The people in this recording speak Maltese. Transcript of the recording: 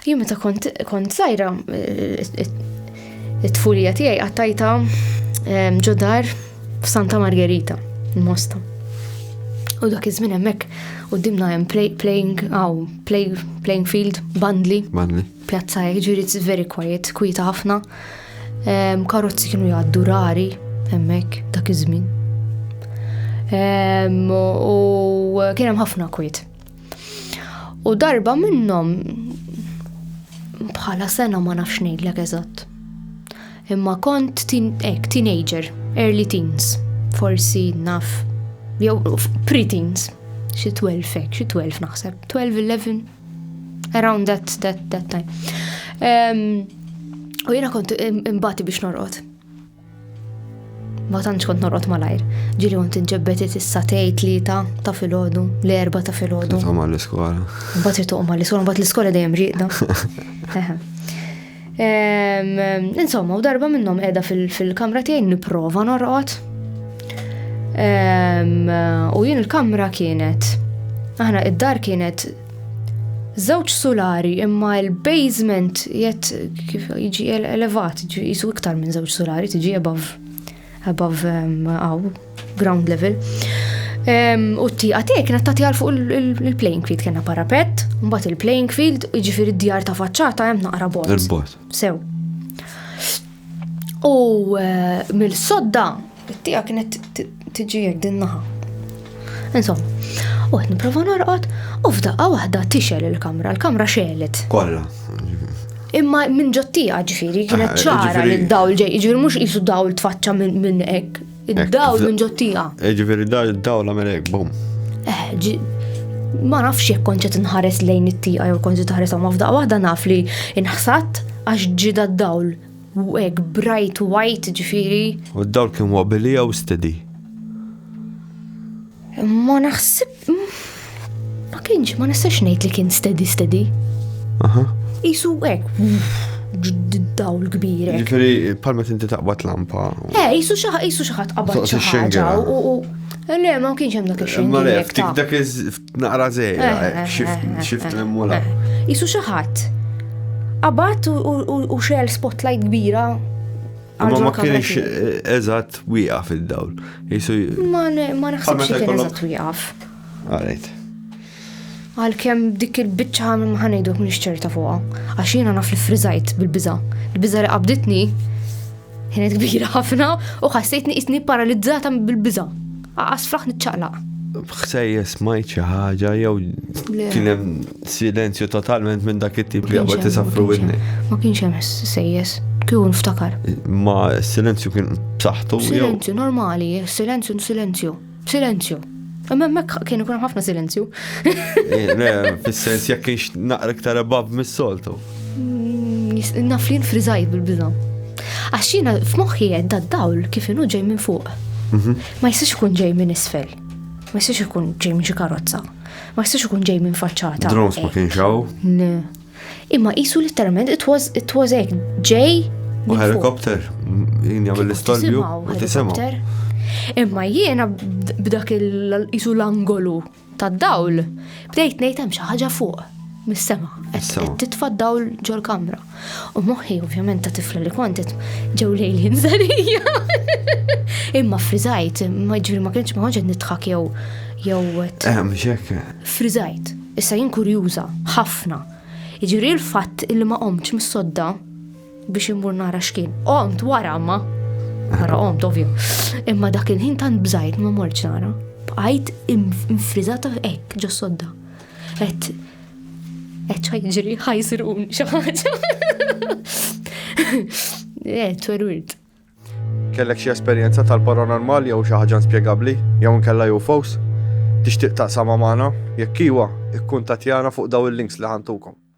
Jien meta kont żgħira it-tfulija tiegħi qattajta ġodar f'Santa Margherita, il-Mosta. U dak iż-żmien hemmhekk qudiemna hemm playing field, Bandli. Pjazza ġieri it's very quiet, kwieta ħafna. Karozzi kienu jgħaddu rari hemmhekk dak iż-żmien. U kien hemm ħafna kwiet. U darba minnhom bħala sena ma nafx ngħidlek eżatt. Imma kont teenager, early teens, forsi naf, jew pre-teens, xi 12 naħseb, 12, 11, around that time. U jiena kont imbagħti biex norqod. Ma tantx kont norqod malajr. Ġieli kont inġebbetet is-satej 3 ta' filgħodu, l-4 ta' filgħodu. Toqgħod mal-iskola. Mbagħad trid toqgħod mal-iskola, mbagħad l-iskola dejjem rieqda. Insomma, u darba minnhom qiegħda fil-kamra tiegħi nipprova norqod. U jien il-kamra kienet, aħna id-dar kienet żewġ solari imma l-basement jett kif jiġi elevat, jisu iktar minn żewġ solari, tiġi above ground level. U t-tieqa tiegħi kienet tagħti għal fuq il-playing field, kienna parapett, mbagħad il-playing field jiġifieri d-djar ta' faċċata hemm naqra bord. Il-bord. Sew. U mill-sodda it-tieqa kienet tiġi hekk din naħa. Insomma, u qed nipprova norqod u f'daqqa waħda tixel il-kamra, l-kamra xelet. Kollha. Imma minn ġottija ġifieri kienet ċara li d-dawl ġej, ġifieri mhux qisu dawl tfaċċa minn hekk. Id-dawl minn ġottija. Ġifieri dawl għamel hekk, bum. Ma nafx jekk kont qed inħares lejn it-tieqa jew kont qed taħares ma f'daqqa waħda naf li inħsat għax ġida d-dawl u hekk bright white ġifieri. U d-dawl kien wobbly jew steady? Ma naħseb ma kienx, ma nistax ngħid li kien steady. Qisu hekk d-dawl kbir hekk. Ġifieri bħalma inti taqbad lampa. Qisu xi ħadd qabad xi ħaġa u le ma kienx hemm dak ix-xejn. Ma le ftik dak naqra żejra xift lemmula. Qisu xi ħadd qabad u xel spotlight kbira. Ma kienx eżatt wieqaf id-dawl. Ma naħsibx li kien eżatt wieqaf. Alright. Għalkemm dik il-biċċa ma ħanejduk m'iniex ċerta fuqha. Għax jiena naf li friżajt bil-biża'. Il-biża' li qabditni kienet kbira ħafna u ħassejtni qisni paralizzata bil-biża'. Aqas flaħ niċċaqlaq. Ħsejjes smajt xi ħaġa jew kien hemm silenzju totalment minn dak it-tip li qabad tisafru widni. Ma kienx hemm sejjes. Kien niftakar. Ma silenzju kien b'saħħtu jew. Silenzju normali, silenzju. Hemmhekk kien ikun ħafna silenzju. Le, fis-sens jekk kienx naqra iktar above mis-soltu. Naf li nfriżajt bil-biża'. Għax jiena f'moħħi qed d-dawl kif inhu ġej minn fuq. Ma jistax ikun ġej minn isfel. Ma jistax ikun ġej minn xi karozza. Ma jistax ikun ġej minn faċċata. Drones ma kienx hawn. Imma qisu literalment it was hekk ġej. U helikopter, jien jagħmel l-istolju u tisimgħu. Imma jiena b'dak qisu l-angolu tad-dawl bdejt ngħid hemm xi ħaġa fuq mis-sema qed titfa' d-dawl ġol kamra. U moħħi ovvjament ta' tifla li kont ġew lejli nżarija. Imma friżajt, ma ġifieri ma kienx qed nidħak jew mhux hekk. Friżajt. Issa jien kurjuża ħafna. Jiġifieri l-fatt illi ma qomtx mis-sodda biex immur nara x'kien. Qomt wara ma. Nara qomt ovvju. Imma dak il-ħin tant bżajt ma mortx nara. Bqajt infriżata hekk ġo sodda. Qed ħajġri ħajsirquni xi ħaġa. Twerwirt. Kellek xi esperjenza tal-paranormali jew xi ħaġa inspjegabbli jew inkella UFOs? Tixtieq taqsama magħna? Jekk iwa, ikkuntattjana fuq daw il-links li ħantukom.